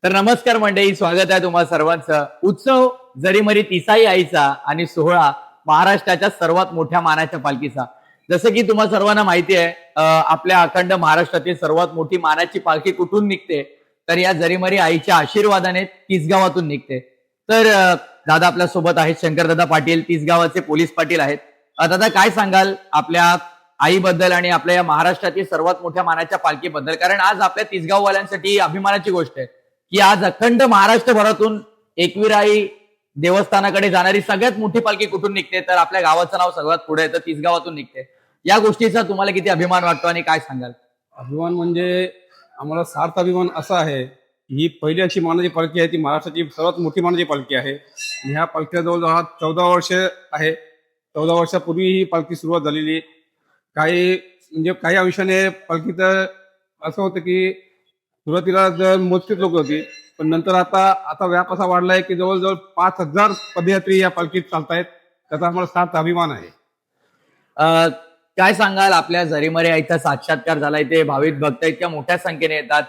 तर नमस्कार मंडळी, स्वागत आहे तुम्हा सर्वांचं. उत्सव जरीमरी तिसाई आईचा आणि सोहळा महाराष्ट्राच्या सर्वात मोठ्या मानाच्या पालखीचा. जसं की तुम्हा सर्वांना माहिती आहे, आपल्या अखंड महाराष्ट्रातील सर्वात मोठी मानाची पालखी कुठून निघते, तर या जरीमरी आईच्या आशीर्वादाने तिसगावातून निघते. तर दादा आपल्या सोबत आहेत, शंकरदादा पाटील, तिसगावाचे पोलीस पाटील आहेत. दादा काय सांगाल आपल्या आईबद्दल आणि आपल्या या महाराष्ट्रातील सर्वात मोठ्या मानाच्या पालखीबद्दल? कारण आज आपल्या तिसगाववाल्यांसाठी अभिमानाची गोष्ट आहे की आज अखंड महाराष्ट्रभरातून एकविराई देवस्थानाकडे जाणारी सगळ्यात मोठी पालखी कुठून निघते, तर आपल्या गावाचं नाव सगळ्यात पुढे येतं, तिसगावातून निघते. या गोष्टीचा तुम्हाला किती अभिमान वाटतो आणि काय सांगाल? अभिमान म्हणजे आम्हाला सार्थ अभिमान असा आहे की ही पहिली अशी मानाची पालखी आहे, ती महाराष्ट्राची सर्वात मोठी मानाची पालखी आहे. ह्या पालखीला जवळजवळ 14 वर्ष आहे. 14 वर्षापूर्वी ही पालखी सुरुवात झालेली. काही अंशाने पालखीचं असं होतं की सुरुवातीला जर मोजकीच लोक होती, पण नंतर आता व्याप असा वाढलाय की जवळजवळ 5,000 पदयात्री या पालखीत चालतायत. त्याचा आम्हाला सार्थ अभिमान आहे. काय सांगाल, आपल्या जरीमरी आईचा साक्षात्कार झालाय, ते भाविक भक्त इतक्या मोठ्या संख्येने येतात.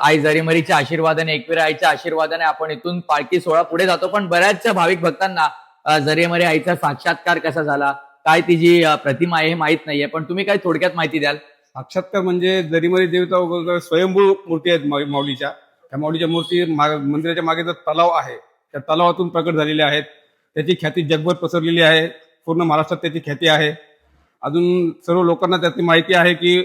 आई जरीमरीच्या आशीर्वादाने, एकविरा आईच्या आशीर्वादाने आपण इथून पालखी सोहळा पुढे जातो. पण बऱ्याचशा भाविक भक्तांना जरीमरी आईचा साक्षात्कार कसा झाला, काय तिची प्रतिमा आहे हे माहित नाहीये, पण तुम्ही काय थोडक्यात माहिती द्याल? साक्षात्कार म्हणजे जरीमरी देवता स्वयंभू मूर्ती आहेत माऊलीच्या. त्या माऊलीच्या मूर्ती मंदिराच्या मागे जो तलाव आहे, त्या तलावातून प्रकट झालेल्या आहेत. त्याची ख्याती जगभर पसरलेली आहे. पूर्ण महाराष्ट्रात त्याची ख्याती आहे. अजून सर्व लोकांना त्याची माहिती आहे की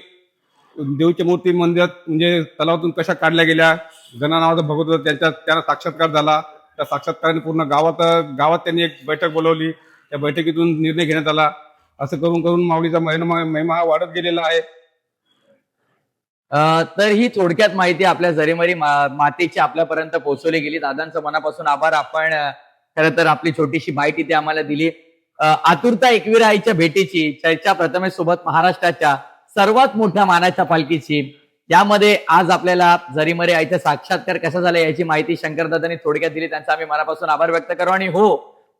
देवीच्या मूर्ती मंदिरात म्हणजे तलावातून कशा काढल्या गेल्या. गणा नावाचा भगवत होता, त्यांना साक्षात्कार झाला. त्या साक्षात्काराने पूर्ण गावात त्यांनी एक बैठक बोलवली. त्या बैठकीतून निर्णय घेण्यात आला. असं करून करून माऊलीचा महिमा वाढत गेलेला आहे. तर ही थोडक्यात माहिती आपल्या जरीमरी मातेची आपल्यापर्यंत पोहोचवली गेली. दादांचं मनापासून आभार. आपण खरं तर आपली छोटीशी बाईट इथे आम्हाला दिली. आतुरता एकविरा आईच्या भेटीची चर्चा प्रथमेश सोबत महाराष्ट्राच्या सर्वात मोठ्या मानाच्या पालखीची, यामध्ये आज आपल्याला जरीमरी आईचा साक्षात्कार कसा झाला याची माहिती शंकरदादांनी थोडक्यात दिली. त्यांचा आम्ही मनापासून आभार व्यक्त करू. आणि हो,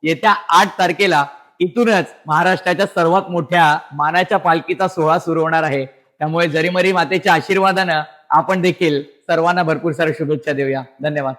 येत्या 8 तारखेला इथूनच महाराष्ट्राच्या सर्वात मोठ्या मानाच्या पालखीचा सोहळा सुरू होणार आहे. त्यामुळे जरीमरी मातेच्या आशीर्वादानं आपण देखील सर्वांना भरपूर साऱ्या शुभेच्छा देऊया. धन्यवाद.